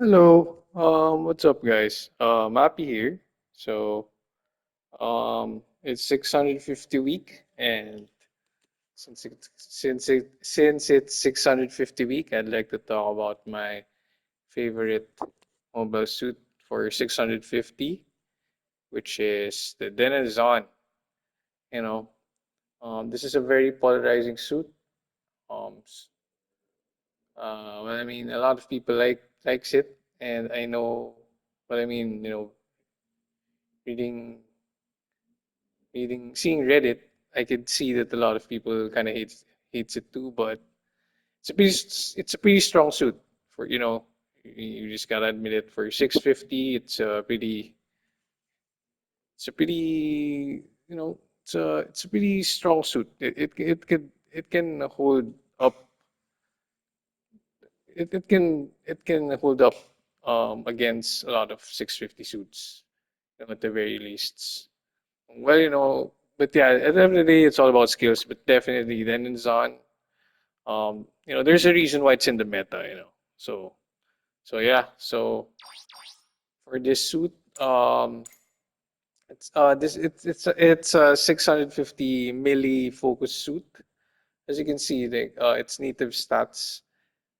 Hello. What's up, guys? Happy here. So, it's 650 week, and since it's 650 week, I'd like to talk about my favorite mobile suit for 650, which is the Den'an Zon. You know, this is a very polarizing suit. Well, I mean, a lot of people likes it, and I know. But I mean, reading seeing Reddit, I could see that a lot of people kind of hates it too. But it's a pretty strong suit for you just gotta admit it. For 650, it's a pretty it's a pretty strong suit. It can hold up it can hold up against a lot of 650 suits, at the very least. Well, but yeah, at the end of the day, it's all about skills. But definitely, then in Zon, there's a reason why it's in the meta. So yeah. So for this suit, it's a 650 milli focus suit. As you can see, its native stats,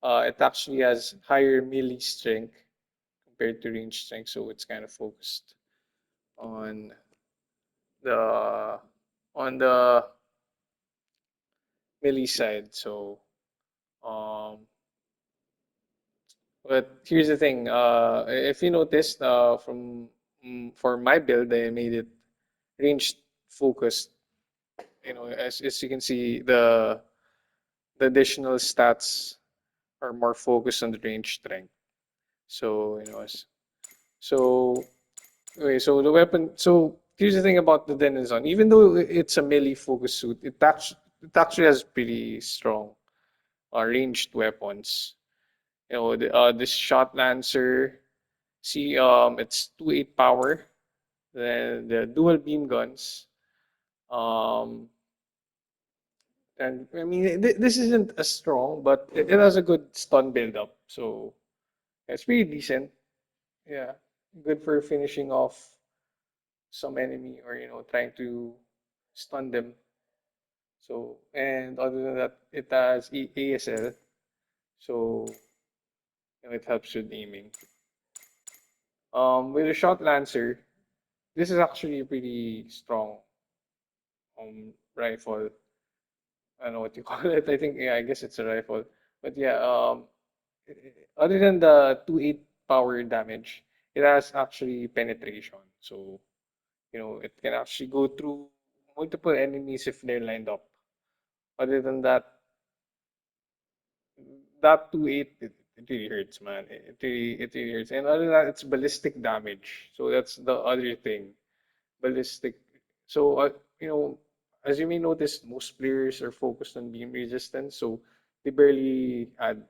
it actually has higher melee strength compared to range strength. So it's kind of focused on the on the melee side. So Um, but here's the thing. If you noticed, for my build, I made it range focused. As you can see, the additional stats are more focused on the range strength. So so okay. So the weapon. So here's the thing about the Denizon. Even though it's a melee focus suit, it actually has pretty strong ranged weapons. This shot lancer. See, it's 2.8 power. Then the dual beam guns. Um, and I mean, this isn't as strong, but it has a good stun build up. So it's pretty decent. Yeah, good for finishing off some enemy or trying to stun them. So and other than that, it has ASL. So it helps with aiming. With a shot lancer, this is actually a pretty strong rifle. I don't know what you call it. I think, yeah, I guess it's a rifle. But yeah, other than the 2.8 power damage, it has actually penetration. So, it can actually go through multiple enemies if they're lined up. Other than that, that 2.8, it really hurts, man. It really hurts. And other than that, it's ballistic damage. So that's the other thing. Ballistic. So, as you may notice, most players are focused on beam resistance. So they barely add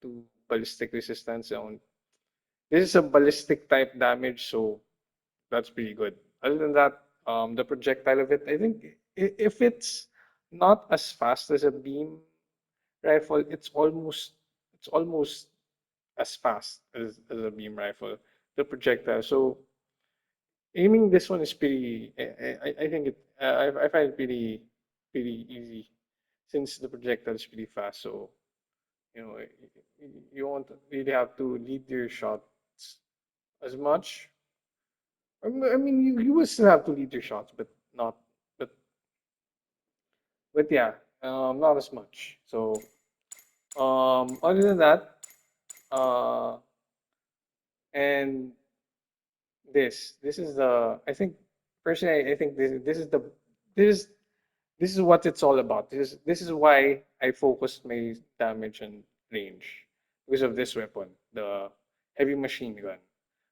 to ballistic resistance. And this is a ballistic type damage, so that's pretty good. Other than that, the projectile of it, I think if it's not as fast as a beam rifle, it's almost as fast as a beam rifle. The projectile. So aiming this one is pretty. I think I find it pretty easy since the projectile is pretty fast. So you know you won't really have to lead your shots as much. I mean, you will still have to lead your shots, but not. But yeah, not as much. So other than that, uh, and this is the I think personally I think this this is what it's all about. This is why I focused my damage and range because of this weapon, the heavy machine gun.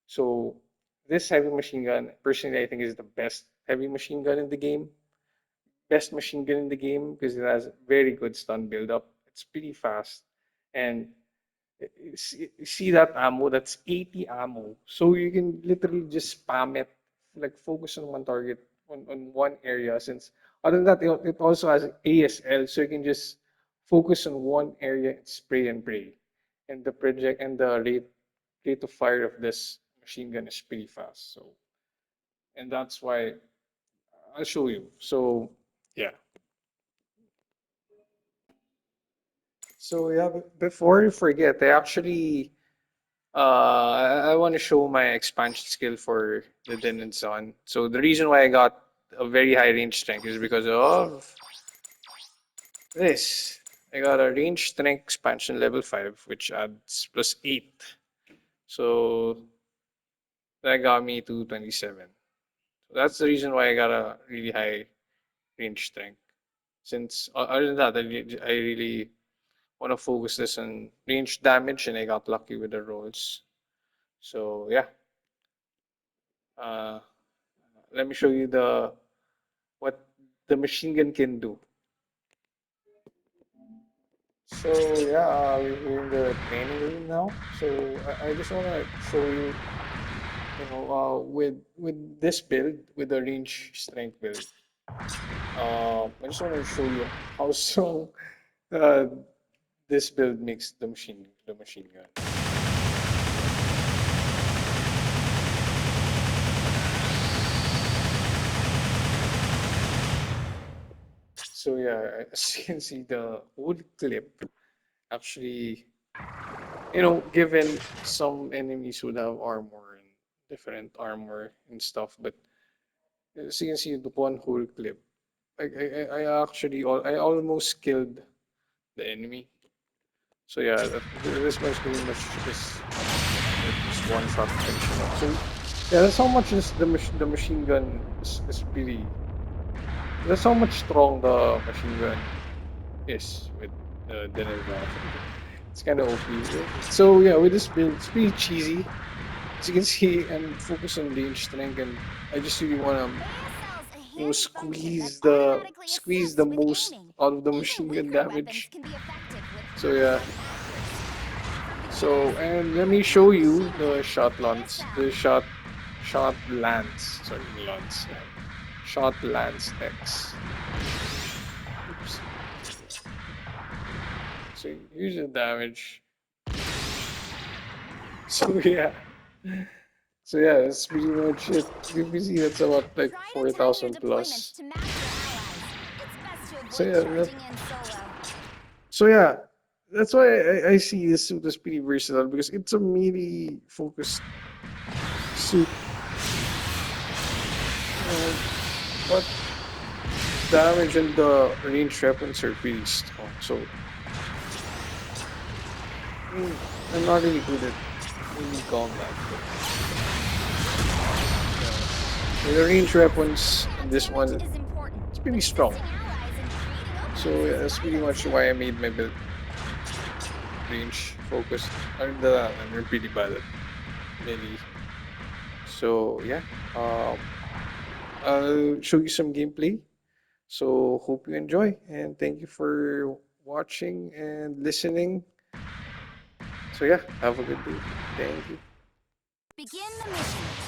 So this heavy machine gun, personally, I think is the best heavy machine gun in the game. Best machine gun in the game because it has very good stun build up. It's pretty fast, and see that ammo? That's 80 ammo. So you can literally just spam it, like focus on one target on one area. Since other than that, it also has ASL, so you can just focus on one area and spray and pray. And the project and the rate rate of fire of this machine gun is pretty fast. So, and that's why I'll show you. So, yeah. So yeah, before you forget, I actually I want to show my expansion skill for the Den'an Zon. So the reason why I got a very high range strength is because of this. I got a range strength expansion level 5, which adds plus 8. So that got me to 27. So that's the reason why I got a really high range strength. Since other than that, I really want to focus this on range damage, and I got lucky with the rolls. So yeah, uh, let me show you the what the machine gun can do. So yeah, we're in the training room now. So I just want to show you, with this build, with the range strength build. I just want to show you how strong uh, this build makes the machine gun. So yeah, as you can see, the whole clip actually, given some enemies would have armor and different armor and stuff, but as you can see, the one whole clip, I actually I almost killed the enemy. So yeah, this much pretty much just one shot finishing up. So yeah, that's how much the machine gun is pretty. That's how much strong the machine gun is with the Den'an. It's kind of OP. So yeah, with this build, it's pretty cheesy. As you can see, I'm focused on range strength, and I just really want to, squeeze the most out of the machine gun damage. So yeah. So and let me show you the shot lance. Sorry, lance. Shot lance X. Oops. So here's the damage. So yeah. So yeah, that's pretty much it. You can see that's about like 4,000 plus. So yeah, that's why I see this suit as pretty versatile because it's a melee focused suit. But damage and the range weapons are pretty strong. So I'm not really good at melee combat. But the range weapons in this one, it's pretty strong. So yeah, that's pretty much why I made my build range focused. Other than that, I'm pretty bad at melee. So yeah, I'll show you some gameplay. So hope you enjoy, and thank you for watching and listening. So yeah, have a good day. Thank you. Begin the mission.